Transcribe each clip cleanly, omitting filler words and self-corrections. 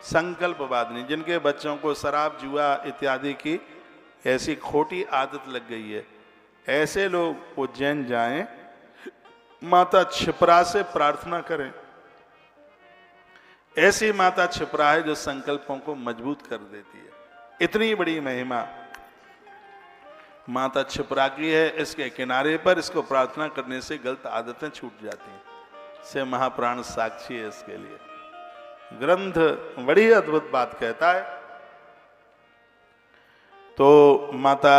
संकल्पवाद नहीं, जिनके बच्चों को शराब जुआ इत्यादि की ऐसी खोटी आदत लग गई है, ऐसे लोग उज्जैन जाएं, माता क्षिप्रा से प्रार्थना करें। ऐसी माता क्षिप्रा है जो संकल्पों को मजबूत कर देती है। इतनी बड़ी महिमा माता क्षिप्रा की है। इसके किनारे पर इसको प्रार्थना करने से गलत आदतें छूट जाती हैं। से महाप्राण साक्षी है इसके लिए। ग्रंथ बड़ी अद्भुत बात कहता है। तो माता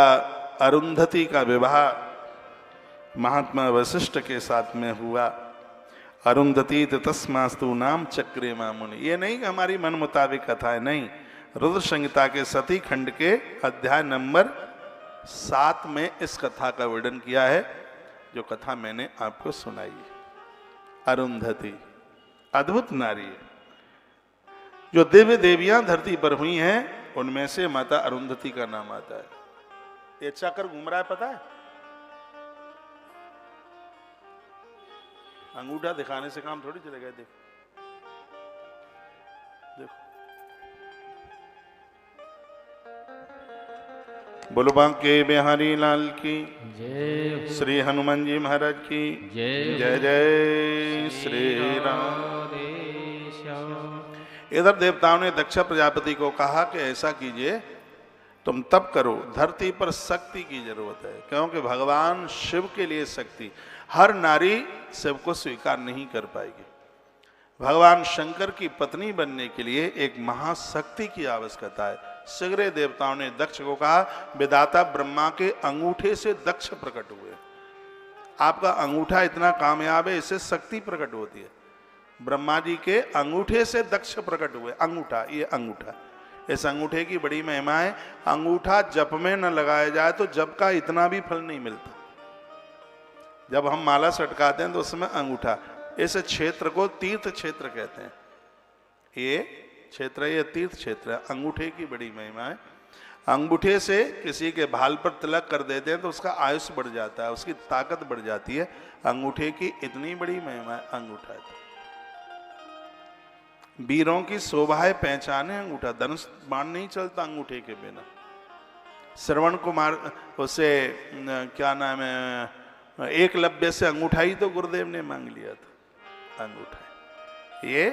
अरुंधति का विवाह महात्मा वशिष्ठ के साथ में हुआ। अरुंधति तस्मास्तु नाम चक्रे मामुनि। ये नहीं कि हमारी मन मुताबिक कथा है, नहीं। रुद्र संहिता के सती खंड के अध्याय नंबर 7 में इस कथा का वर्णन किया है, जो कथा मैंने आपको सुनाई है। अरुंधति अद्भुत नारी है। जो दिव्य देवियां धरती पर हुई हैं, उनमें से माता अरुंधति का नाम आता है। ये चक्र घूम रहा है, पता है? अंगूठा दिखाने से काम थोड़ी चलेगा। देखो देखो, बोलो बांके बिहारी लाल की जय। श्री हनुमान जी महाराज की जय। जय जय श्री राम। इधर देवताओं ने दक्ष प्रजापति को कहा कि ऐसा कीजिए, तुम तप करो, धरती पर शक्ति की जरूरत है, क्योंकि भगवान शिव के लिए शक्ति, हर नारी शिव को स्वीकार नहीं कर पाएगी। भगवान शंकर की पत्नी बनने के लिए एक महाशक्ति की आवश्यकता है। शीघ्र देवताओं ने दक्ष को कहा, विधाता ब्रह्मा के अंगूठे से दक्ष प्रकट हुए। आपका अंगूठा इतना कामयाब है, इससे शक्ति प्रकट होती है। ब्रह्मा जी के अंगूठे से दक्ष प्रकट हुए। अंगूठा, ये अंगूठा, इस अंगूठे की बड़ी महिमा है। अंगूठा जप में न लगाया जाए तो जप का इतना भी फल नहीं मिलता। जब हम माला सटकाते हैं तो उसमें अंगूठा, इस क्षेत्र को तीर्थ क्षेत्र कहते हैं। ये क्षेत्र, ये तीर्थ क्षेत्र है। अंगूठे की बड़ी महिमा है। अंगूठे से किसी के भाल पर तिलक कर देते हैं तो उसका आयुष बढ़ जाता है, उसकी ताकत बढ़ जाती है। अंगूठे की इतनी बड़ी महिमा है। अंगूठा है, वीरों की शोभा है, पहचान है अंगूठा। धनुष बाण नहीं चलता अंगूठे के बिना। श्रवण कुमार, उसे क्या नाम है, एकलव्य से अंगूठा ही तो गुरुदेव ने मांग लिया था। अंगूठा ये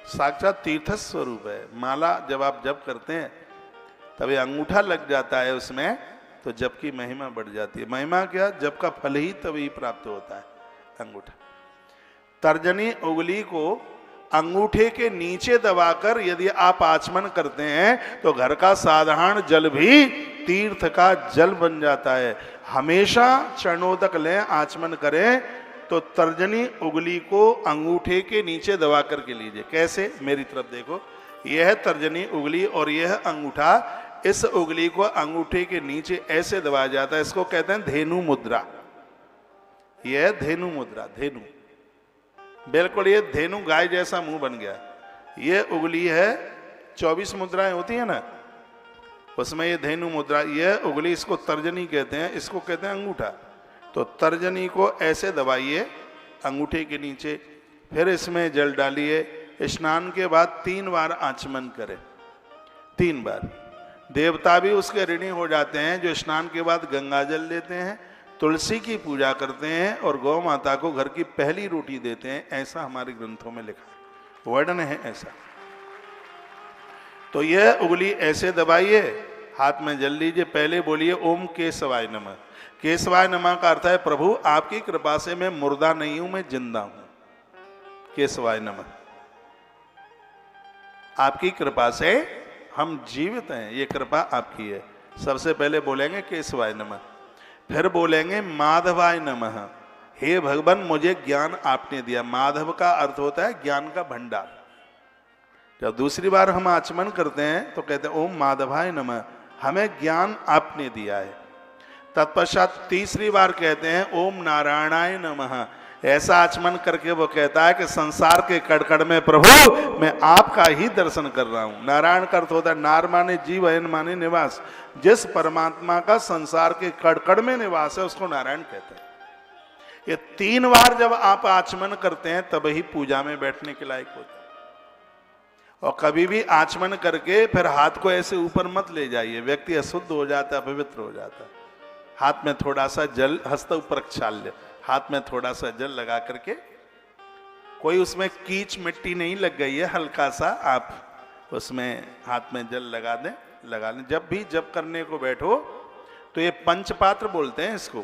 साक्षात तीर्थ स्वरूप है। माला जब आप जप करते हैं तब ये अंगूठा लग जाता है उसमें, तो जप की महिमा बढ़ जाती है। महिमा क्या, जप का फल ही तभी प्राप्त होता है। अंगूठा, तर्जनी उंगली को अंगूठे के नीचे दबाकर यदि आप आचमन करते हैं तो घर का साधारण जल भी तीर्थ का जल बन जाता है। हमेशा चरणोदक लें, आचमन करें तो तर्जनी उंगली को अंगूठे के नीचे दबा करके लीजिए। कैसे, मेरी तरफ देखो, यह है तर्जनी उंगली और यह अंगूठा। इस उंगली को अंगूठे के नीचे ऐसे दबाया जाता है, इसको कहते हैं धेनु मुद्रा। यह धेनु मुद्रा, धेनु, बिल्कुल ये धेनु गाय जैसा मुंह बन गया। ये उंगली है, 24 मुद्राएं होती है ना, उसमें ये धेनु मुद्रा, यह उंगली, इसको तर्जनी कहते हैं, इसको कहते हैं अंगूठा। तो तर्जनी को ऐसे दबाइए अंगूठे के नीचे, फिर इसमें जल डालिए। स्नान के बाद 3 बार आचमन करें, 3 बार। देवता भी उसके ऋणी हो जाते हैं जो स्नान के बाद गंगा जल लेते हैं, तुलसी की पूजा करते हैं और गौ माता को घर की पहली रोटी देते हैं। ऐसा हमारे ग्रंथों में लिखा है, वर्णन है ऐसा। तो यह उंगली ऐसे दबाइए, हाथ में जल लीजिए, पहले बोलिए ओम केशवाय नमः। केशवाय नमः का अर्थ है प्रभु आपकी कृपा से मैं मुर्दा नहीं हूं, मैं जिंदा हूं। केशवाय नमः, आपकी कृपा से हम जीवित हैं, ये कृपा आपकी है। सबसे पहले बोलेंगे केशवाय नमः, फिर बोलेंगे माधवाय नमः। हे भगवान मुझे ज्ञान आपने दिया। माधव का अर्थ होता है ज्ञान का भंडार। जब दूसरी बार हम आचमन करते हैं तो कहते हैं ओम माधवाय नमः, हमें ज्ञान आपने दिया है। तत्पश्चात तीसरी बार कहते हैं ओम नारायणाय नमः। ऐसा आचमन करके वो कहता है कि संसार के कड़कड़ में प्रभु मैं आपका ही दर्शन कर रहा हूं। नारायण का अर्थ होता है नार माने जीव, अयन माने निवास। जिस परमात्मा का संसार के कड़कड़ में निवास है उसको नारायण कहते हैं। ये 3 बार जब आप आचमन करते हैं तब ही पूजा में बैठने के लायक होता है। और कभी भी आचमन करके फिर हाथ को ऐसे ऊपर मत ले जाइए, व्यक्ति अशुद्ध हो जाता है, अपवित्र हो जाता है। हाथ में थोड़ा सा जल, हस्त ऊपर छाल्य, हाथ में थोड़ा सा जल लगा करके, कोई उसमें कीच मिट्टी नहीं लग गई है, हल्का सा आप उसमें हाथ में जल लगा दें, लगा लें। जब भी जप करने को बैठो तो ये पंचपात्र बोलते हैं इसको।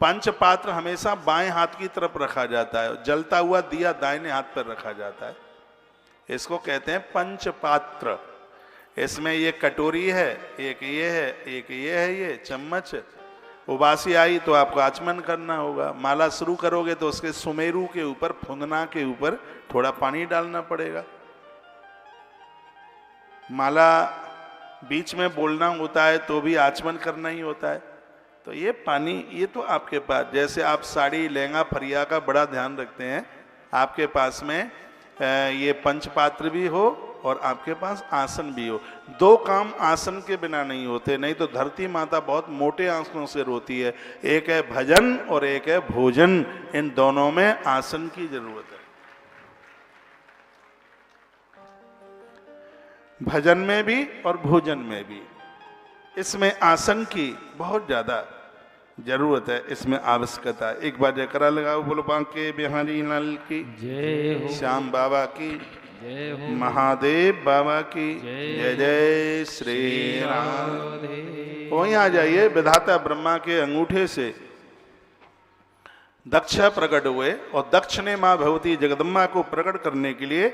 पंचपात्र हमेशा बाएं हाथ की तरफ रखा जाता है, जलता हुआ दिया दाहिने हाथ पर रखा जाता है, इसको कहते हैं पंचपात्र। इसमें ये कटोरी है, एक ये है, एक ये है, ये चम्मच। उबासी आई तो आपको आचमन करना होगा। माला शुरू करोगे तो उसके सुमेरु के ऊपर, फुंदना के ऊपर थोड़ा पानी डालना पड़ेगा। माला बीच में बोलना होता है तो भी आचमन करना ही होता है। तो ये पानी, ये तो आपके पास, जैसे आप साड़ी लहंगा फरिया का बड़ा ध्यान रखते हैं, आपके पास में ये पंचपात्र भी हो और आपके पास आसन भी हो। दो काम आसन के बिना नहीं होते, नहीं तो धरती माता बहुत मोटे आसनों से रोती है। एक है भजन और एक है भोजन, इन दोनों में आसन की जरूरत है। भजन में भी और भोजन में भी, इसमें आसन की बहुत ज्यादा जरूरत है, इसमें आवश्यकता। एक बार जयकारा लगाओ, बोलो बांके बिहारी लाल की जय हो, श्याम बाबा की जय हो, महादेव बाबा की जय जय श्री राम। वहीं आ जाइए, विधाता ब्रह्मा के अंगूठे से दक्ष प्रकट हुए और दक्ष ने मां भगवती जगदम्बा को प्रकट करने के लिए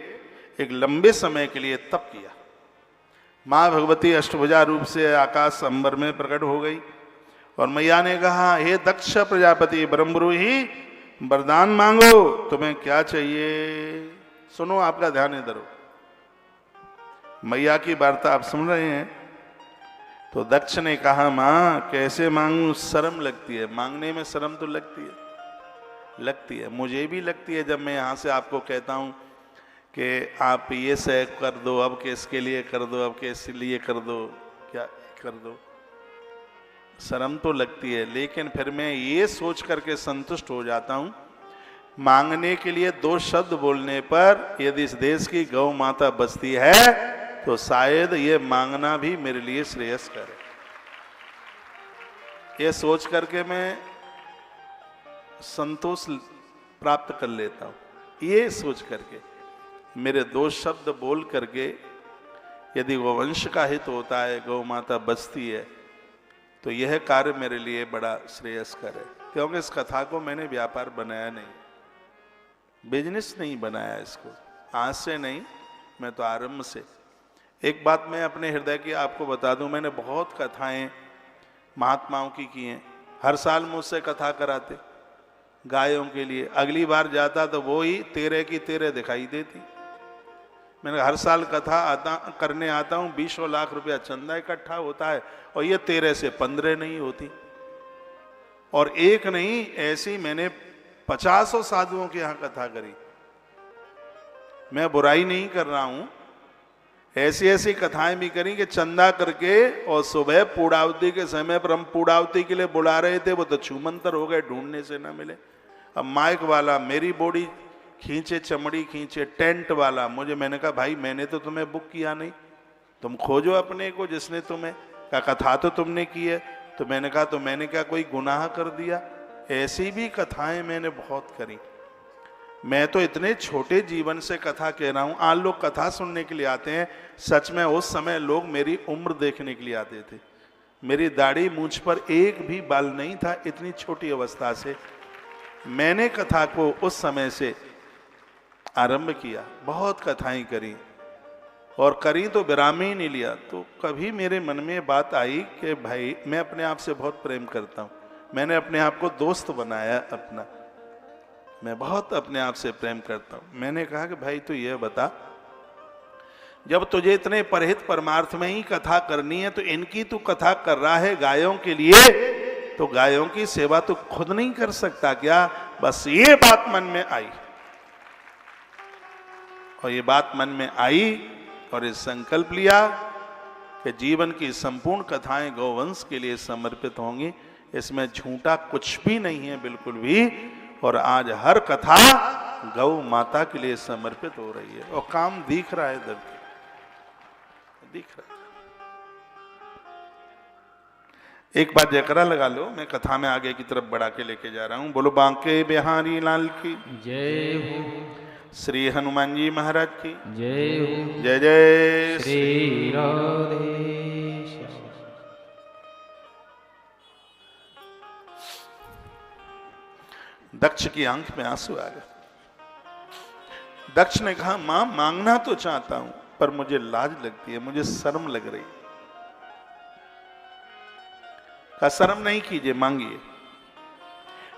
एक लंबे समय के लिए तप किया। मां भगवती अष्टभुजा रूप से आकाश अंबर में प्रकट हो गई और मैया ने कहा, हे दक्ष प्रजापति ब्रह्मपुरोही, वरदान मांगो, तुम्हें क्या चाहिए। सुनो, आपका ध्यान इधर हो, मैया की वार्ता आप सुन रहे हैं। तो दक्ष ने कहा, मां कैसे मांगू, शर्म लगती है, मांगने में शर्म तो लगती है, मुझे भी लगती है। जब मैं यहाँ से आपको कहता हूँ कि आप ये से कर दो, अब के इसके लिए कर दो, अब के इसके लिए कर दो, क्या कर दो, शर्म तो लगती है। लेकिन फिर मैं ये सोच करके संतुष्ट हो जाता हूँ, मांगने के लिए दो शब्द बोलने पर यदि इस देश की गौ माता बचती है तो शायद ये मांगना भी मेरे लिए श्रेयस्कर है। ये सोच करके मैं संतोष प्राप्त कर लेता हूँ। ये सोच करके मेरे दो शब्द बोल करके यदि गोवंश का हित होता है, गौ माता बचती है, तो यह कार्य मेरे लिए बड़ा श्रेयस्कर है। क्योंकि इस कथा को मैंने व्यापार बनाया नहीं, बिजनेस नहीं बनाया इसको, आज से नहीं, मैं तो आरंभ से। एक बात मैं अपने हृदय की आपको बता दूं, मैंने बहुत कथाएं महात्माओं की हैं। हर साल मुझसे कथा कराते गायों के लिए, अगली बार जाता तो वो ही 13 की 13 दिखाई देती। मैंने हर साल कथा करने आता हूँ, 20 लाख रुपया चंदा इकट्ठा होता है और ये 13 से 15 नहीं होती। और एक नहीं, ऐसी मैंने 50 साधुओं के यहाँ कथा करी। मैं बुराई नहीं कर रहा हूँ, ऐसी ऐसी कथाएं भी करी कि चंदा करके और सुबह पूर्णावती के समय पर हम पूर्णावती के लिए बुला रहे थे, वो तो छूमंतर हो गए, ढूंढने से ना मिले। अब माइक वाला मेरी बॉडी खींचे, चमड़ी खींचे, टेंट वाला मुझे, मैंने कहा भाई मैंने तो तुम्हें बुक किया नहीं, तुम खोजो अपने को जिसने तुम्हें कहा, कथा तो तुमने की है। तो मैंने कहा तो मैंने क्या कोई गुनाह कर दिया। ऐसी भी कथाएं मैंने बहुत करी। मैं तो इतने छोटे जीवन से कथा कह रहा हूं, आज लोग कथा सुनने के लिए आते हैं। सच में उस समय लोग मेरी उम्र देखने के लिए आते थे। मेरी दाढ़ी मूंछ पर एक भी बाल नहीं था, इतनी छोटी अवस्था से मैंने कथा को उस समय से आरंभ किया। बहुत कथाएं करी और करी तो विराम ही नहीं लिया। तो कभी मेरे मन में बात आई कि भाई मैं अपने आप से बहुत प्रेम करता हूँ, मैंने अपने आप को दोस्त बनाया अपना, मैं बहुत अपने आप से प्रेम करता हूँ। मैंने कहा कि भाई तो यह बता, जब तुझे इतने परहित परमार्थ में ही कथा करनी है तो इनकी तू कथा कर रहा है गायों के लिए, तो गायों की सेवा तो खुद नहीं कर सकता क्या। बस ये बात मन में आई और ये बात मन में आई और ये संकल्प लिया कि जीवन की संपूर्ण कथाएं गौवंश के लिए समर्पित होंगी। इसमें झूठा कुछ भी नहीं है, बिल्कुल भी। और आज हर कथा गौ माता के लिए समर्पित हो रही है और काम दिख रहा है, दिख रहा है। एक बार जयकारा लगा लो, मैं कथा में आगे की तरफ बढ़ा के लेके जा रहा हूं। बोलो बांके बिहारी लाल की जय हो, श्री हनुमान जी महाराज की जय हो, जय जय श्री राधे। दक्ष की आंख में आंसू आ गए। दक्ष ने कहा, मां मांगना तो चाहता हूं पर मुझे लाज लगती है, मुझे शर्म लग रही। का शर्म नहीं कीजिए, मांगिए।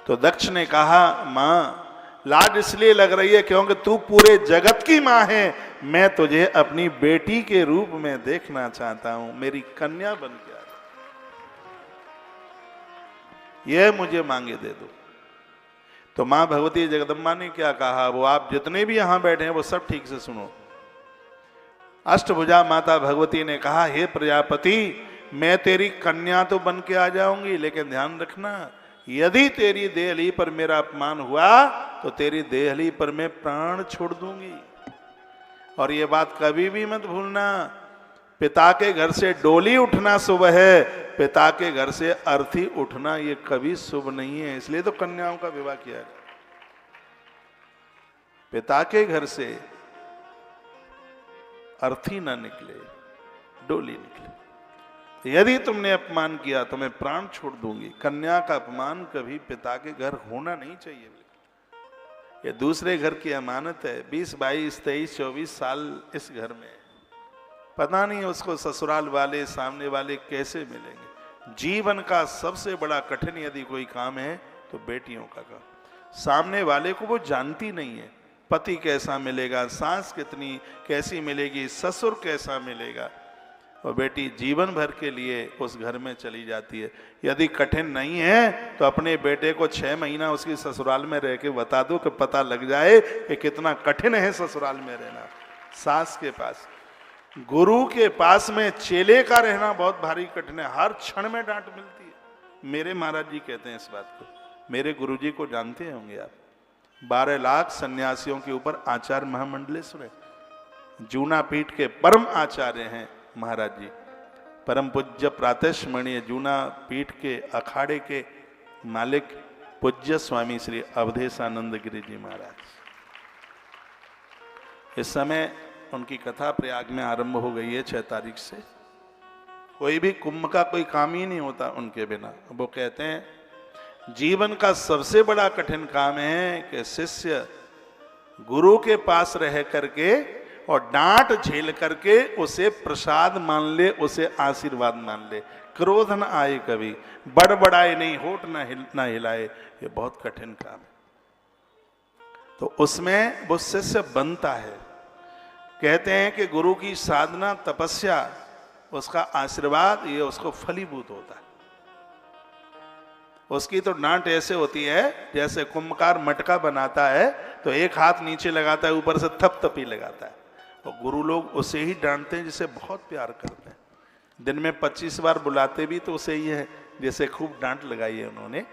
तो दक्ष ने कहा, मां लाज इसलिए लग रही है क्योंकि तू पूरे जगत की मां है, मैं तुझे अपनी बेटी के रूप में देखना चाहता हूं, मेरी कन्या बन के आ, यह मुझे मांगे दे दो। तो मां भगवती जगदम्बा ने क्या कहा, वो आप जितने भी यहां बैठे हैं वो सब ठीक से सुनो। अष्टभुजा माता भगवती ने कहा, हे प्रजापति, मैं तेरी कन्या तो बन के आ जाऊंगी, लेकिन ध्यान रखना, यदि तेरी देहली पर मेरा अपमान हुआ तो तेरी देहली पर मैं प्राण छोड़ दूंगी। और ये बात कभी भी मत भूलना, पिता के घर से डोली उठना शुभ है, पिता के घर से अर्थी उठना ये कभी शुभ नहीं है। इसलिए तो कन्याओं का विवाह किया है। पिता के घर से अर्थी ना निकले, डोली निकले। यदि तुमने अपमान किया तो मैं प्राण छोड़ दूंगी। कन्या का अपमान कभी पिता के घर होना नहीं चाहिए। ये दूसरे घर की अमानत है। 20, 22, 23, 24 साल इस घर में, पता नहीं उसको ससुराल वाले, सामने वाले कैसे मिलेंगे। जीवन का सबसे बड़ा कठिन यदि कोई काम है तो बेटियों का काम। सामने वाले को वो जानती नहीं है, पति कैसा मिलेगा, सास कितनी कैसी मिलेगी, ससुर कैसा मिलेगा। और बेटी जीवन भर के लिए उस घर में चली जाती है। यदि कठिन नहीं है तो अपने बेटे को 6 महीना उसकी ससुराल में रह के बता दो कि पता लग जाए कि कितना कठिन है ससुराल में रहना। सास के पास, गुरु के पास में चेले का रहना बहुत भारी कठिन है। हर क्षण में डांट मिलती है। मेरे महाराज जी कहते हैं इस बात को, मेरे गुरु जी को जानते होंगे आप, 12 लाख सन्यासियों के ऊपर आचार्य महामंडलेश्वर है। जूना पीठ के परम आचार्य हैं महाराज जी, परम पूज्य प्रातस्मरणीय जूना पीठ के अखाड़े के मालिक पूज्य स्वामी श्री अवधेशानंद गिरी जी महाराज। इस समय उनकी कथा प्रयाग में आरंभ हो गई है 6 तारीख से। कोई भी कुंभ का कोई काम ही नहीं होता उनके बिना। वो कहते हैं जीवन का सबसे बड़ा कठिन काम है कि शिष्य गुरु के पास रह करके और डांट झेल करके उसे प्रसाद मान ले, उसे आशीर्वाद मान ले, क्रोध न आए, कभी बड़बड़ाए नहीं, होठ ना हिलाए। ये बहुत कठिन काम है। तो उसमें वो शिष्य बनता है। कहते हैं कि गुरु की साधना, तपस्या, उसका आशीर्वाद, ये उसको फलीभूत होता है। उसकी तो डांट ऐसे होती है जैसे कुंभकार मटका बनाता है तो एक हाथ नीचे लगाता है, ऊपर से थपथपी लगाता है। और गुरु लोग उसे ही डांटते हैं जिसे बहुत प्यार करते हैं। दिन में 25 बार बुलाते भी तो उसे ही है जैसे खूब डांट लगाई है उन्होंने।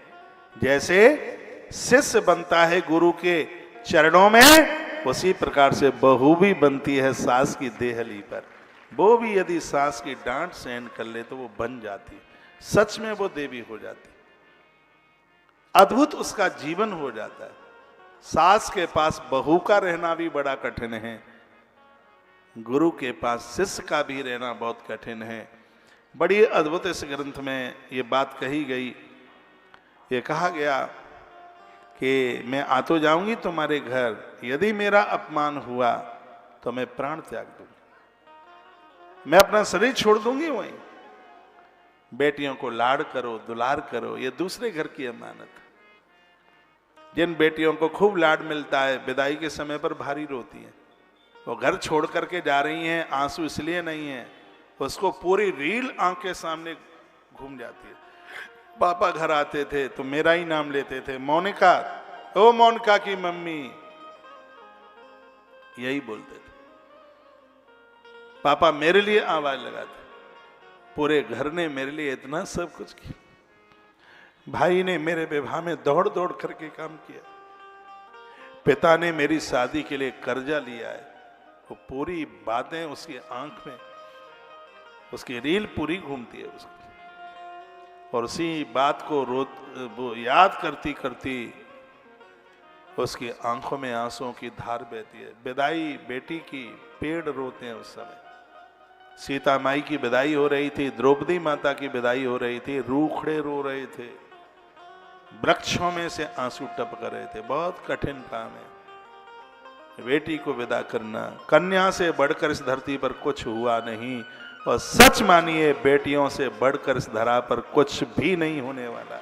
जैसे शिष्य बनता है गुरु के चरणों में, उसी प्रकार से बहू भी बनती है सास की देहली पर। वो भी यदि सास की डांट सहन कर ले तो वो बन जाती है, सच में वो देवी हो जाती है। अद्भुत उसका जीवन हो जाता है। सास के पास बहू का रहना भी बड़ा कठिन है, गुरु के पास शिष्य का भी रहना बहुत कठिन है। बड़ी अद्भुत इस ग्रंथ में ये बात कही गई। ये कहा गया कि मैं आ तो जाऊंगी तुम्हारे घर, यदि मेरा अपमान हुआ तो मैं प्राण त्याग दूंगी, मैं अपना शरीर छोड़ दूंगी वहीं। बेटियों को लाड़ करो, दुलार करो, ये दूसरे घर की अमानत है। जिन बेटियों को खूब लाड मिलता है, विदाई के समय पर भारी रोती है। वो घर छोड़ करके जा रही हैं, आंसू इसलिए नहीं है, उसको पूरी रील आंख के सामने घूम जाती है। पापा घर आते थे तो मेरा ही नाम लेते थे, मोनिका, ओ मोनिका की मम्मी, यही बोलते थे। पापा मेरे लिए आवाज लगाते। पूरे घर ने मेरे लिए इतना सब कुछ किया। भाई ने मेरे विवाह में दौड़ दौड़ करके काम किया। पिता ने मेरी शादी के लिए कर्जा लिया है, वो पूरी बातें उसकी आंख में, उसकी रील पूरी घूमती है उसकी, और उसी बात को वो याद करती करती उसकी आंखों में आंसुओं की धार बहती है। विदाई बेटी की, पेड़ रोते हैं उस समय। सीता माई की विदाई हो रही थी, द्रौपदी माता की विदाई हो रही थी, रूखड़े रो रहे थे, वृक्षों में से आंसू टपक रहे थे। बहुत कठिन काम है बेटी को विदा करना। कन्या से बढ़कर इस धरती पर कुछ हुआ नहीं, और सच मानिए बेटियों से बढ़कर इस धरा पर कुछ भी नहीं होने वाला।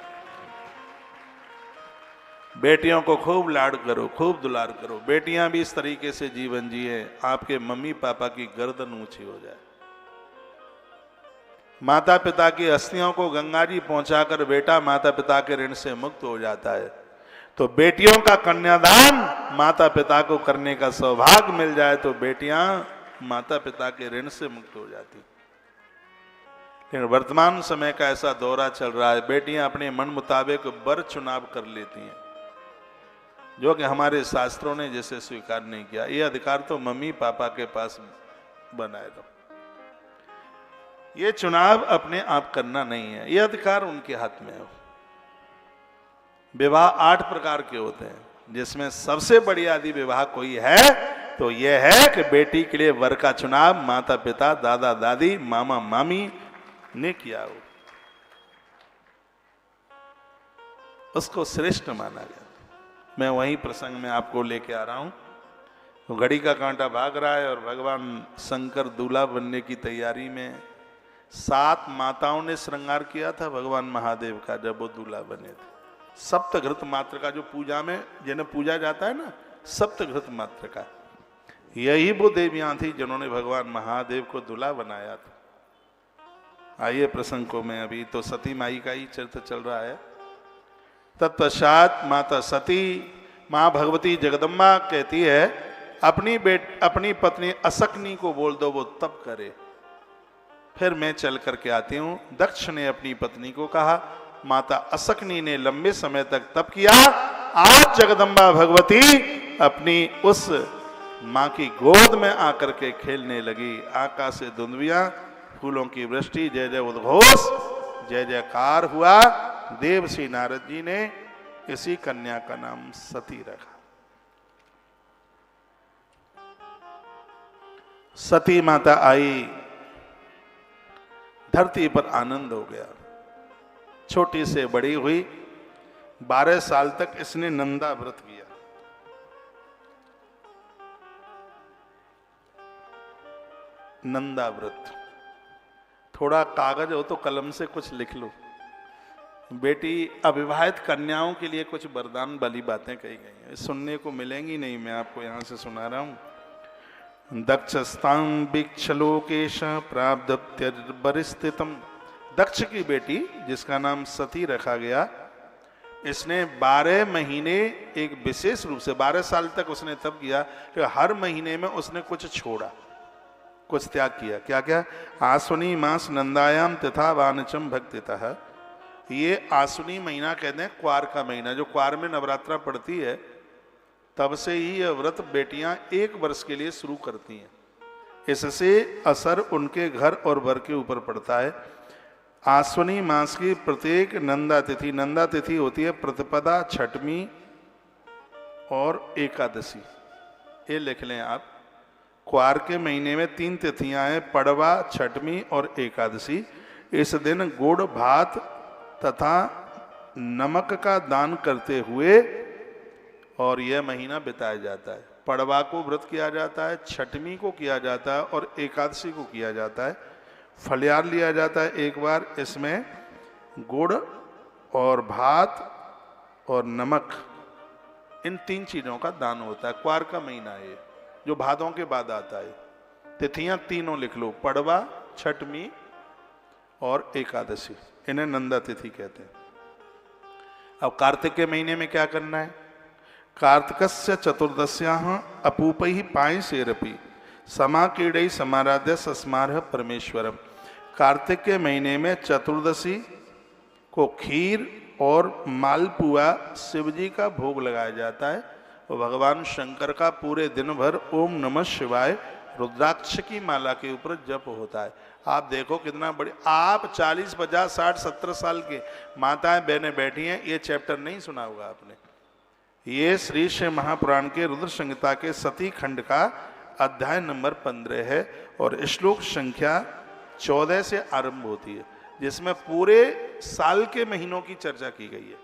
बेटियों को खूब लाड करो, खूब दुलार करो। बेटियां भी इस तरीके से जीवन जिए, आपके मम्मी पापा की गर्दन ऊंची हो जाए। माता पिता की अस्थियों को गंगा जी पहुंचाकर बेटा माता पिता के ऋण से मुक्त हो जाता है। तो बेटियों का कन्यादान माता पिता को करने का सौभाग्य मिल जाए तो बेटियां माता पिता के ऋण से मुक्त हो जाती। लेकिन वर्तमान समय का ऐसा दौरा चल रहा है, बेटियां अपने मन मुताबिक वर चुनाव कर लेती हैं, जो कि हमारे शास्त्रों ने जैसे स्वीकार नहीं किया। ये अधिकार तो मम्मी पापा के पास बनाए दो, ये चुनाव अपने आप करना नहीं है, ये अधिकार उनके हाथ में है। विवाह 8 प्रकार के होते हैं, जिसमें सबसे बड़ी आदि विवाह कोई है तो यह है कि बेटी के लिए वर का चुनाव माता पिता, दादा दादी, मामा मामी ने किया हो, उसको श्रेष्ठ माना गया। मैं वही प्रसंग में आपको लेके आ रहा हूं। तो घड़ी का कांटा भाग रहा है और भगवान शंकर दूल्हा बनने की तैयारी में 7 माताओं ने श्रृंगार किया था भगवान महादेव का जब वो दूल्हा बने थे। सप्तघृत मात्र का जो पूजा में जिन्हें पूजा जाता है ना, सप्तघृत मात्र का, यही वो देवियां थी जिन्होंने भगवान महादेव को दूल्हा बनाया था। आइए प्रसंग को मैं, अभी तो सती माई का ही चरित्र चल रहा है। तत्पश्चात माता सती, मां भगवती जगदम्बा कहती है अपनी पत्नी असकनी को बोल दो वो तप करे, फिर मैं चल करके आती हूं। दक्ष ने अपनी पत्नी को कहा, माता असकनी ने लंबे समय तक तप किया। आज जगदम्बा भगवती अपनी उस मां की गोद में आकर के खेलने लगी। आकाश से धुंधवियां, फूलों की वृष्टि, जय जय उद्घोष, जय जयकार हुआ। देवश्री नारद जी ने इसी कन्या का नाम सती रखा। सती माता आई, धरती पर आनंद हो गया। छोटी से बड़ी हुई, 12 साल तक इसने नंदा व्रत किया। नंदा व्रत, थोड़ा कागज हो तो कलम से कुछ लिख लो। बेटी अविवाहित कन्याओं के लिए कुछ वरदान वाली बातें कही गई हैं, सुनने को मिलेंगी नहीं, मैं आपको यहां से सुना रहा हूं। दक्षस्तां वीक्षलोकेश प्राब्धत्यर्बरिस्थितम्। दक्ष की बेटी जिसका नाम सती रखा गया, इसने 12 महीने एक विशेष रूप से 12 साल तक उसने तप किया, तो हर महीने में उसने कुछ छोड़ा, कुछ त्याग किया। क्या क्या? आश्विनी मास नंदायाम तथा वानचम भक्तितः। ये आश्विनी महीना कहते हैं क्वार का महीना, जो क्वार में नवरात्रा पड़ती है, तब से ही यह व्रत बेटियां 1 वर्ष के लिए शुरू करती हैं। इससे असर उनके घर और वर के ऊपर पड़ता है। आश्विनी मास की प्रत्येक नंदा तिथि, नंदा तिथि होती है प्रतिपदा, छठवीं और एकादशी, ये लिख लें आप। क्वार के महीने में 3 तिथियां हैं, पड़वा, छठवीं और एकादशी। इस दिन गुड़, भात तथा नमक का दान करते हुए और यह महीना बिताया जाता है। पड़वा को व्रत किया जाता है, छठवीं को किया जाता है और एकादशी को किया जाता है। फलियार लिया जाता है एक बार, इसमें गुड़ और भात और नमक, इन 3 चीजों का दान होता है। क्वार का महीना है जो भादों के बाद आता है। तिथियां तीनों लिख लो, पड़वा, छठवीं और एकादशी, इन्हें नंदा तिथि कहते हैं। अब कार्तिक के महीने में क्या करना है? कार्तिकस्य चतुर्दश्याः अपूपैः पायसेरपि समाकीड़ै समाराध्य सस्मारः परमेश्वरम। कार्तिक के महीने में चतुर्दशी को खीर और मालपुआ शिव जी का भोग लगाया जाता है वो भगवान शंकर का पूरे दिन भर ओम नमः शिवाय रुद्राक्ष की माला के ऊपर जप होता है। आप देखो कितना बड़ी, आप 40, 50, 60, 70 साल के माताएं बहनें बैठी हैं, ये चैप्टर नहीं सुना होगा आपने। ये श्री शिव महापुराण के रुद्र संहिता के सती खंड का अध्याय नंबर 15 है और श्लोक संख्या 14 से आरंभ होती है, जिसमें पूरे साल के महीनों की चर्चा की गई है।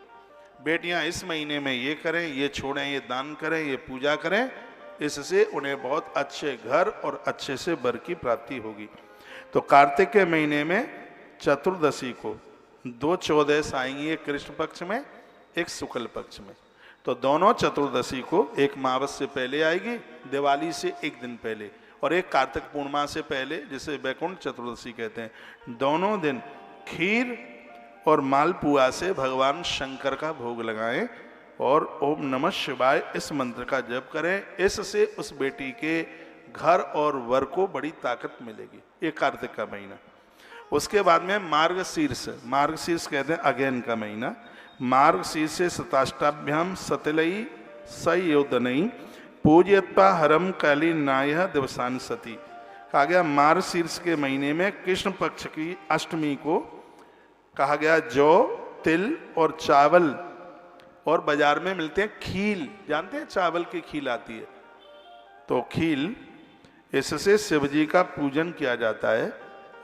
बेटियां इस महीने में ये करें, ये छोड़ें, ये दान करें, ये पूजा करें, इससे उन्हें बहुत अच्छे घर और अच्छे से वर की प्राप्ति होगी। तो कार्तिक के महीने में चतुर्दशी को 2 14 आएंगी, एक कृष्ण पक्ष में, एक शुक्ल पक्ष में। तो दोनों चतुर्दशी को, एक मावस से पहले आएगी, दिवाली से एक दिन पहले, और एक कार्तिक पूर्णिमा से पहले, जिसे वैकुंठ चतुर्दशी कहते हैं। दोनों दिन खीर और मालपुआ से भगवान शंकर का भोग लगाएं और ओम नमः शिवाय इस मंत्र का जप करें। इससे उस बेटी के घर और वर को बड़ी ताकत मिलेगी। ये कार्तिक का महीना। उसके बाद में मार्गशीर्ष, मार्गशीर्ष कहते हैं अगेन का महीना। मार्गशीर्ष से सताष्टाभ्याम सतिलई सयोदनई पूजयत्वा हरम कालीनाय दिवसान सती। कहा गया मार्गशीर्ष के महीने में कृष्ण पक्ष की अष्टमी को कहा गया जौ, तिल और चावल, और बाजार में मिलते हैं खील, जानते हैं चावल की खील आती है, तो खील, इससे शिव जी का पूजन किया जाता है।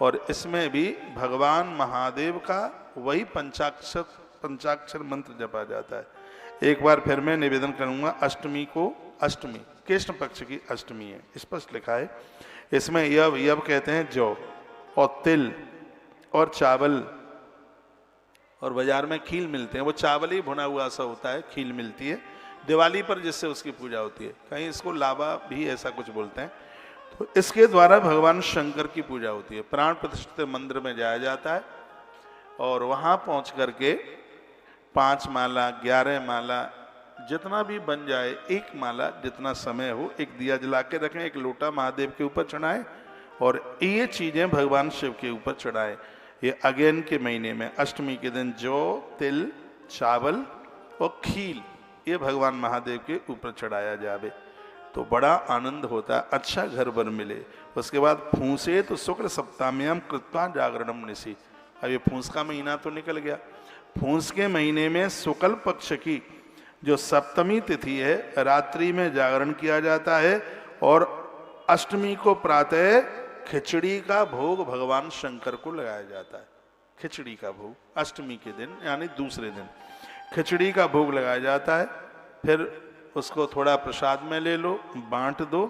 और इसमें भी भगवान महादेव का वही पंचाक्षर मंत्र जपा जाता है। एक बार फिर मैं निवेदन करूंगा, अष्टमी को, अष्टमी कृष्ण पक्ष की अष्टमी है, स्पष्ट लिखा है इसमें। यव कहते हैं जौ और तिल और चावल, और बाजार में खील मिलते हैं। वो चावल ही भुना हुआ सा होता है, खील मिलती है दिवाली पर, जिससे उसकी पूजा होती है। कहीं इसको लावा भी ऐसा कुछ बोलते हैं। तो इसके द्वारा भगवान शंकर की पूजा होती है। प्राण प्रतिष्ठित मंदिर में जाया जाता है और वहाँ पहुँच करके 5 माला, 11 माला, जितना भी बन जाए, एक माला जितना समय हो, एक दिया जला के रखें, एक लोटा महादेव के ऊपर चढ़ाएं और ये चीज़ें भगवान शिव के ऊपर चढ़ाएं। ये अगेन के महीने में अष्टमी के दिन जौ, तिल, चावल और खील, ये भगवान महादेव के ऊपर चढ़ाया जावे तो बड़ा आनंद होता है, अच्छा घर बर मिले। उसके बाद फूसे तो शुक्ल सप्ताम्याम कृत्वा जागरणम निशि। अब ये फूस का महीना तो निकल गया। फूस के महीने में शुक्ल पक्ष की जो सप्तमी तिथि है, रात्रि में जागरण किया जाता है और अष्टमी को प्रातः खिचड़ी का भोग भगवान शंकर को लगाया जाता है। खिचड़ी का भोग अष्टमी के दिन, यानी दूसरे दिन खिचड़ी का भोग लगाया जाता है। फिर उसको थोड़ा प्रसाद में ले लो, बांट दो।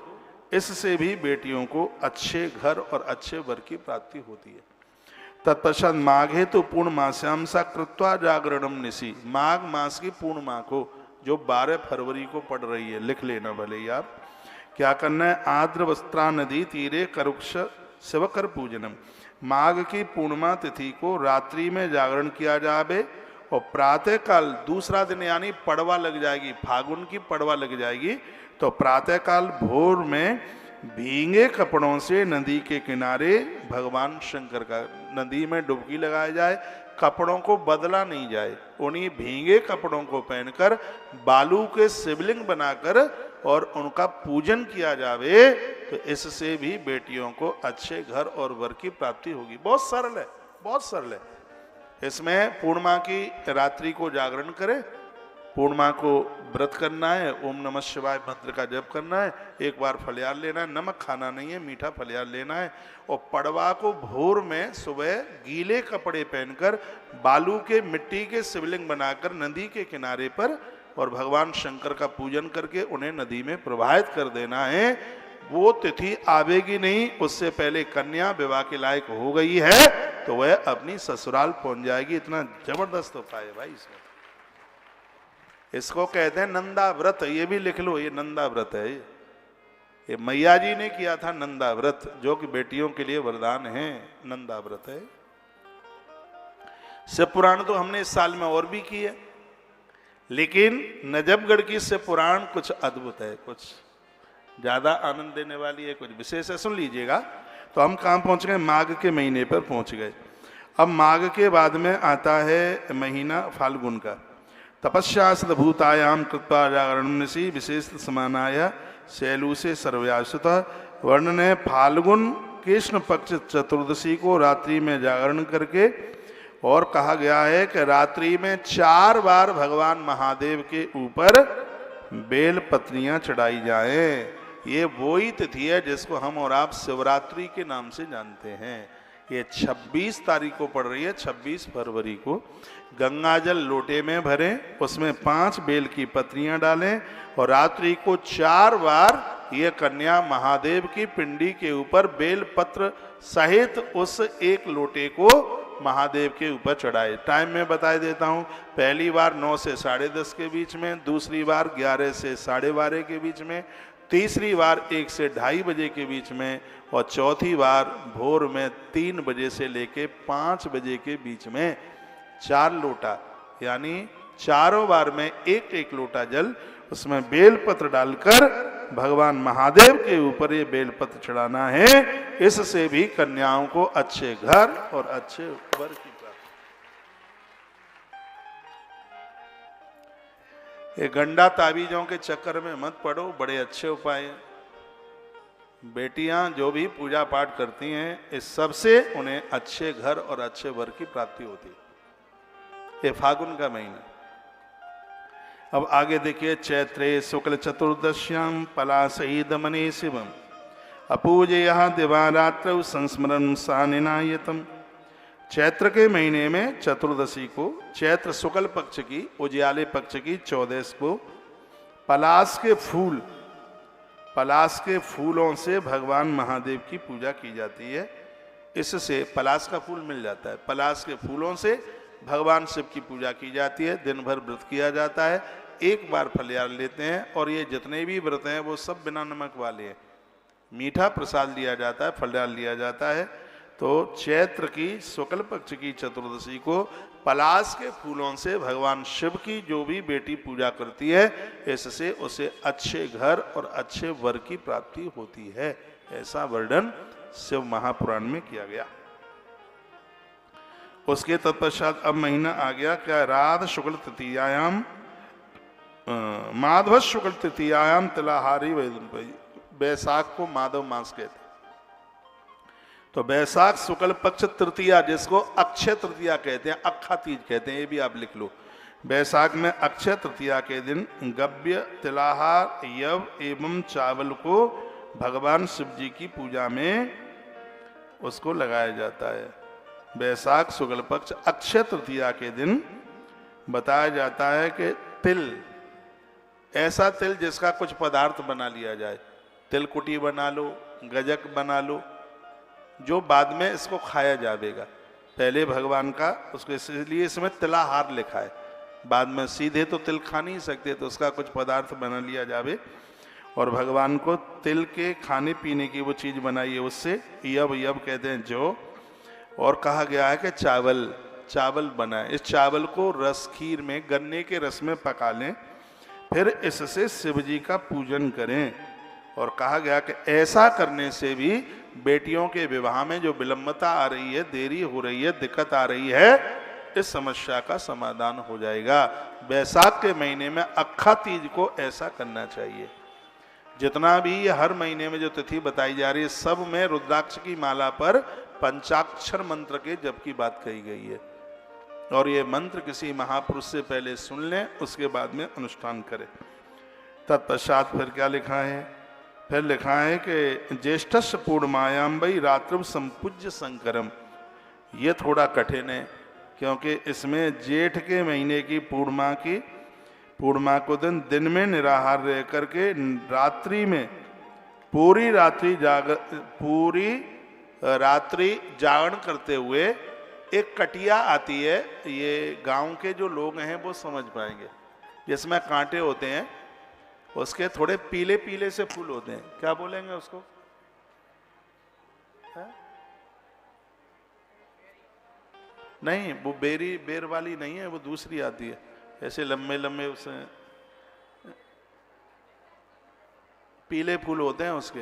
इससे भी बेटियों को अच्छे घर और अच्छे वर की प्राप्ति होती है। तत्पश्चात माघे तो पूर्णमास्याम सा कृत्वा जागरणम निशि। माघ मास की पूर्णिमा को, जो 12 फरवरी को पड़ रही है, लिख लेना भले ही आप, क्या करना है, आर्द्र वस्त्रा नदी तीरे करुक्ष शिवकर पूजनम। माघ की पूर्णिमा तिथि को रात्रि में जागरण किया जावे और प्रातः काल दूसरा दिन, यानी पड़वा लग जाएगी, फागुन की पड़वा लग जाएगी, तो प्रातः काल भोर में भींगे कपड़ों से नदी के किनारे भगवान शंकर का, नदी में डुबकी लगाया जाए, कपड़ों को बदला नहीं जाए, उन्हीं भींगे कपड़ों को पहनकर बालू के शिवलिंग बनाकर और उनका पूजन किया जावे तो इससे भी बेटियों को अच्छे घर और वर की प्राप्ति होगी। बहुत सरल है, बहुत सरल है। इसमें पूर्णिमा की रात्रि को जागरण करें, पूर्णिमा को व्रत करना है, ओम नमः शिवाय मंत्र का जप करना है, एक बार फलियार लेना है, नमक खाना नहीं है, मीठा फलियार लेना है, और पड़वा को भोर में सुबह गीले कपड़े पहनकर बालू के मिट्टी के शिवलिंग बनाकर नदी के किनारे पर और भगवान शंकर का पूजन करके उन्हें नदी में प्रवाहित कर देना है। वो तिथि आवेगी नहीं, उससे पहले कन्या विवाह के लायक हो गई है तो वह अपनी ससुराल पहुंच जाएगी। इतना जबरदस्त उपाय है भाई इसमें। इसको कहते हैं नंदा व्रत, ये भी लिख लो, ये नंदा व्रत है। ये मैया जी ने किया था नंदा व्रत, जो कि बेटियों के लिए वरदान है, नंदा व्रत है। शिव पुराण तो हमने इस साल में और भी की है, लेकिन नजफगढ़ की शिव पुराण कुछ अद्भुत है, कुछ ज्यादा आनंद देने वाली है, कुछ विशेष है। सुन लीजिएगा। तो हम कहाँ पहुंच गए, माघ के महीने पर पहुंच गए। अब माघ के बाद में आता है महीना फाल्गुन का। तपस्या सदभूतायाम कृत्वा जागरणसी विशेष समानाय शैलू से सर्वयासुत। वर्णन है फाल्गुन कृष्ण पक्ष चतुर्दशी को रात्रि में जागरण करके, और कहा गया है कि रात्रि में 4 बार भगवान महादेव के ऊपर बेल पत्रियां चढ़ाई जाएं। ये वो ही तिथि है जिसको हम और आप शिवरात्रि के नाम से जानते हैं। ये 26 तारीख को पड़ रही है, 26 फरवरी को। गंगा जल लोटे में भरें, उसमें 5 बेल की पत्रियां डालें और रात्रि को 4 बार ये कन्या महादेव की पिंडी के ऊपर बेल पत्र सहित उस एक लोटे को महादेव के ऊपर चढ़ाए। टाइम में बता देता हूँ। पहली बार 9 से 10:30 के बीच में, दूसरी बार 11 से 12:30 के बीच में, तीसरी बार 1 से 2:30 बजे के बीच में, और चौथी बार भोर में 3 बजे से लेके 5 बजे के बीच में। 4 लोटा, यानी चारों बार में एक एक लोटा जल, उसमें बेलपत्र डालकर भगवान महादेव के ऊपर ये बेलपत्र चढ़ाना है। इससे भी कन्याओं को अच्छे घर और अच्छे वर की प्राप्ति। ये गंडा ताबीजों के चक्कर में मत पड़ो, बड़े अच्छे उपाय हैं। बेटियां जो भी पूजा पाठ करती हैं, इस सबसे उन्हें अच्छे घर और अच्छे वर की प्राप्ति होती है। ये फागुन का महीना। अब आगे देखिए, चैत्रे शुक्ल चतुर्दश्याम पलासही दमने शिवम अपूजय दिवारात्र संस्मरण सानिनायतम। चैत्र के महीने में चतुर्दशी को, चैत्र शुक्ल पक्ष की, उजियाले पक्ष की 14 को, पलास के फूलों से भगवान महादेव की पूजा की जाती है। इससे पलास का फूल मिल जाता है। पलास के फूलों से भगवान शिव की पूजा की जाती है। दिन भर व्रत किया जाता है। एक बार फलियार लेते हैं, और ये जितने भी व्रत हैं वो सब बिना नमक वाले हैं। मीठा प्रसाद लिया जाता है, फलियार लिया जाता है। तो चैत्र की शुक्ल पक्ष की चतुर्दशी को पलास के फूलों से भगवान शिव की जो भी बेटी पूजा करती है, इससे उसे अच्छे घर और अच्छे वर की प्राप्ति होती है। ऐसा वर्णन शिव महापुराण में किया गया। उसके तत्पश्चात अब महीना आ गया क्या, राध शुक्ल तृतीयायाम माधव शुक्ल तृतीयायाम तिलाहारी वैशाख को माधव मास कहते। तो वैशाख शुक्ल पक्ष तृतीया, जिसको अक्षय तृतीया कहते हैं, अक्खा तीज कहते हैं, ये भी आप लिख लो। वैशाख में अक्षय तृतीया के दिन गव्य, तिलाहार, यव एवं चावल को भगवान शिव जी की पूजा में उसको लगाया जाता है। वैशाख शुक्ल पक्ष अक्षय तृतीया के दिन बताया जाता है कि तिल, ऐसा तिल जिसका कुछ पदार्थ बना लिया जाए, तिलकुटी बना लो, गजक बना लो, जो बाद में इसको खाया जाएगा। पहले भगवान का उसको, इसलिए इसमें तिलाहार लिखा है। बाद में सीधे तो तिल खा नहीं सकते, तो उसका कुछ पदार्थ बना लिया जावे और भगवान को तिल के खाने पीने की वो चीज़ बनाइए। उससे यव कहते हैं जो। और कहा गया है कि चावल बनाए। इस चावल को रस खीर में, गन्ने के रस में पका लें, फिर इससे शिव जी का पूजन करें। और कहा गया कि ऐसा करने से भी बेटियों के विवाह में जो विलंबता आ रही है, देरी हो रही है, दिक्कत आ रही है, इस समस्या का समाधान हो जाएगा। वैशाख के महीने में अक्खा तीज को ऐसा करना चाहिए। जितना भी ये हर महीने में जो तिथि बताई जा रही है, सब में रुद्राक्ष की माला पर पंचाक्षर मंत्र के जप की बात कही गई है। और ये मंत्र किसी महापुरुष से पहले सुन लें, उसके बाद में अनुष्ठान करें। तत्पश्चात फिर क्या लिखा है? फिर लिखा है कि ज्येष्ठस्य पूर्णमायाम वै रात्रि संपूज्य शंकरम। ये थोड़ा कठिन है, क्योंकि इसमें जेठ के महीने की पूर्णिमा को दिन में निराहार रह करके रात्रि में पूरी रात्रि जागरण करते हुए एक कटिया आती है। ये गांव के जो लोग हैं वो समझ पाएंगे, जिसमें कांटे होते हैं, उसके थोड़े पीले पीले से फूल होते हैं। क्या बोलेंगे उसको? है? नहीं, वो बेर वाली नहीं है, वो दूसरी आती है, ऐसे लंबे लंबे, उसे पीले फूल होते हैं उसके।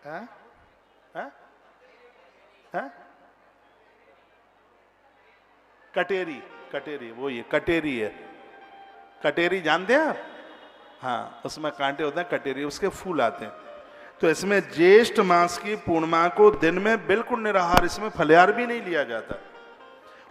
है? है? है? कटेरी, कटेरी वो ये कटेरी है। कटेरी जानते हैं आप? हाँ, उसमें कांटे होते हैं, कटेरी, उसके फूल आते हैं। तो इसमें ज्येष्ठ मास की पूर्णिमा को दिन में बिल्कुल निराहार, इसमें फलिहार भी नहीं लिया जाता,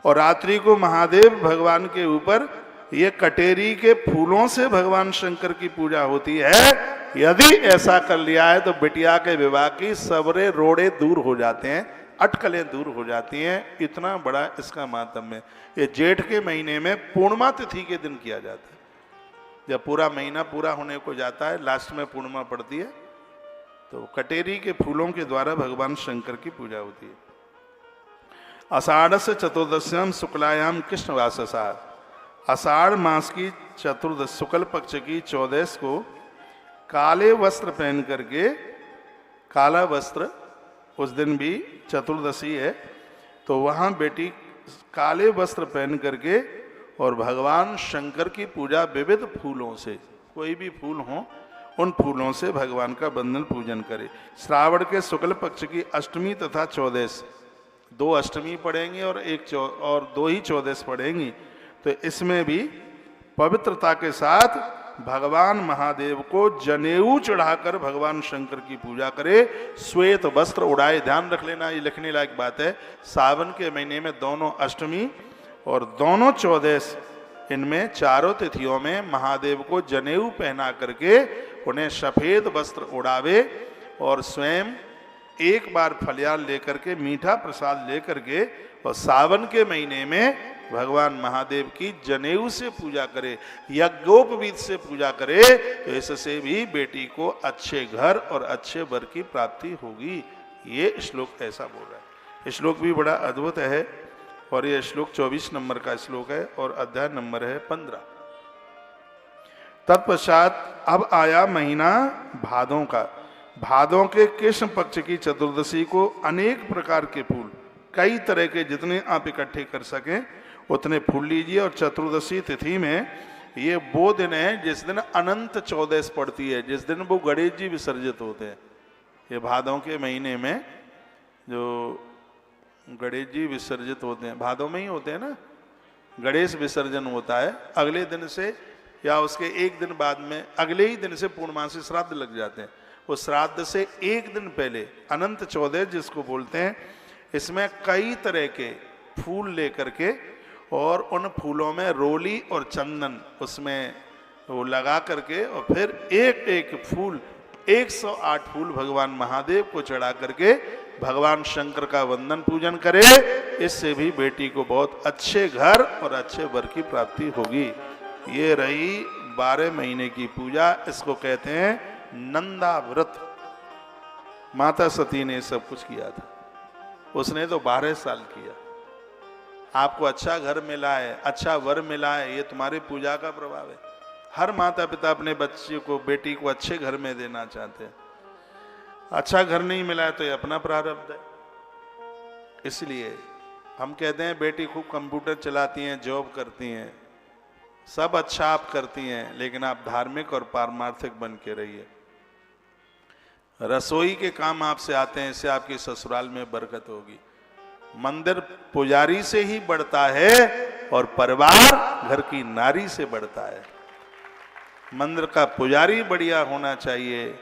और रात्रि को महादेव भगवान के ऊपर ये कटेरी के फूलों से भगवान शंकर की पूजा होती है। यदि ऐसा कर लिया है तो बिटिया के विवाह की सबरे रोड़े दूर हो जाते हैं, अटकलें दूर हो जाती हैं। इतना बड़ा इसका मातम्य है। ये जेठ के महीने में पूर्णिमा तिथि के दिन किया जाता है। जब पूरा महीना पूरा होने को जाता है, लास्ट में पूर्णिमा पड़ती है, तो कटेरी के फूलों के द्वारा भगवान शंकर की पूजा होती है। आषाढ़ से चतुर्दश्याम शुक्लायाम कृष्णवाससा, आषाढ़ मास की चतुर्दश शुक्ल पक्ष की 14 को काले वस्त्र पहन करके, काला वस्त्र, उस दिन भी चतुर्दशी है, तो वहाँ बेटी काले वस्त्र पहन करके और भगवान शंकर की पूजा विविध फूलों से, कोई भी फूल हो उन फूलों से भगवान का बंधन पूजन करे। श्रावण के शुक्ल पक्ष की अष्टमी तथा 14, 2 अष्टमी पड़ेंगी और 2 ही 14 पड़ेंगी, तो इसमें भी पवित्रता के साथ भगवान महादेव को जनेऊ चढ़ाकर भगवान शंकर की पूजा करे, श्वेत वस्त्र उड़ाए। ध्यान रख लेना, ये लिखने लायक बात है। सावन के महीने में दोनों अष्टमी और दोनों 14, इनमें चारों तिथियों में महादेव को जनेऊ पहना करके उन्हें सफेद वस्त्र उड़ावे और स्वयं एक बार फलियार लेकर के, मीठा प्रसाद लेकर के, और सावन के महीने में भगवान महादेव की जनेऊ से पूजा करे, यज्ञोपवीत से पूजा करे, तो इससे भी बेटी को अच्छे घर और अच्छे वर की प्राप्ति होगी। ये श्लोक ऐसा बोल रहा है। ये श्लोक भी बड़ा अद्भुत है, और ये श्लोक 24 नंबर का श्लोक है और अध्याय नंबर है 15। तत्पश्चात अब आया महीना भादों का। भादों के कृष्ण पक्ष की चतुर्दशी को अनेक प्रकार के फूल, कई तरह के, जितने आप इकट्ठे कर सकें उतने फूल लीजिए। और चतुर्दशी तिथि में ये वो दिन है जिस दिन अनंत 14 पड़ती है, जिस दिन वो गणेश जी विसर्जित होते हैं। ये भादों के महीने में जो गणेश जी विसर्जित होते हैं, भादों में ही होते हैं ना, गणेश विसर्जन होता है। अगले दिन से या उसके एक दिन बाद में, अगले ही दिन से पूर्णमासी श्राद्ध लग जाते हैं। वो श्राद्ध से एक दिन पहले अनंत 14 जिसको बोलते हैं, इसमें कई तरह के फूल लेकर के और उन फूलों में रोली और चंदन उसमें वो लगा करके, और फिर एक एक फूल, 108 फूल भगवान महादेव को चढ़ा करके भगवान शंकर का वंदन पूजन करे। इससे भी बेटी को बहुत अच्छे घर और अच्छे वर की प्राप्ति होगी। ये रही 12 महीने की पूजा। इसको कहते हैं नंदा व्रत। माता सती ने सब कुछ किया था, उसने तो 12 साल किया। आपको अच्छा घर मिला है, अच्छा वर मिला है, ये तुम्हारी पूजा का प्रभाव है। हर माता पिता अपने बच्चे को, बेटी को अच्छे घर में देना चाहते हैं। अच्छा घर नहीं मिला है तो ये अपना प्रारब्ध है। इसलिए हम कहते हैं बेटी खूब कंप्यूटर चलाती हैं, जॉब करती हैं, सब अच्छा आप करती हैं, लेकिन आप धार्मिक और पारमार्थिक बन के रहिए। रसोई के काम आपसे आते हैं, इससे आपकी ससुराल में बरकत होगी। मंदिर पुजारी से ही बढ़ता है और परिवार घर की नारी से बढ़ता है। मंदिर का पुजारी बढ़िया होना चाहिए,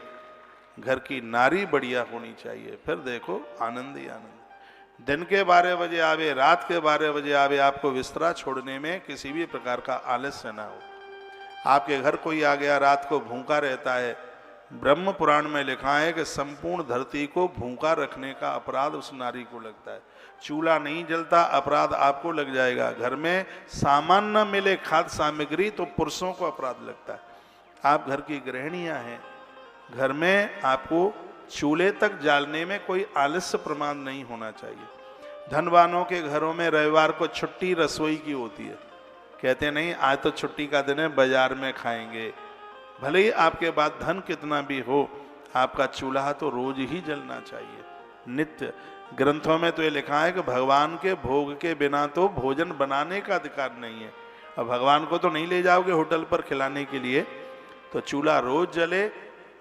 घर की नारी बढ़िया होनी चाहिए, फिर देखो आनंद ही आनंद। दिन के 12 बजे आवे, रात के 12 बजे आवे, आपको बिस्तरा छोड़ने में किसी भी प्रकार का आलस्य ना हो। आपके घर कोई आ गया, रात को भूखा रहता है, ब्रह्म पुराण में लिखा है कि संपूर्ण धरती को भूखा रखने का अपराध उस नारी को लगता है। चूल्हा नहीं जलता, अपराध आपको लग जाएगा। घर में सामान न मिले, खाद्य सामग्री, तो पुरुषों को अपराध लगता है। आप घर की गृहिणियां हैं, घर में आपको चूल्हे तक जालने में कोई आलस्य प्रमाद नहीं होना चाहिए। धनवानों के घरों में रविवार को छुट्टी रसोई की होती है, कहते नहीं आज तो छुट्टी का दिन है, बाजार में खाएंगे। भले ही आपके पास धन कितना भी हो, आपका चूल्हा तो रोज ही जलना चाहिए, नित्य। ग्रंथों में तो ये लिखा है कि भगवान के भोग के बिना तो भोजन बनाने का अधिकार नहीं है। अब भगवान को तो नहीं ले जाओगे होटल पर खिलाने के लिए, तो चूल्हा रोज जले।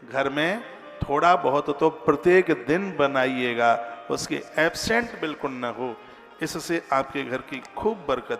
घर में थोड़ा बहुत तो प्रत्येक दिन बनाइएगा, उसके एब्सेंट बिल्कुल न हो। इससे आपके घर की खूब बरकत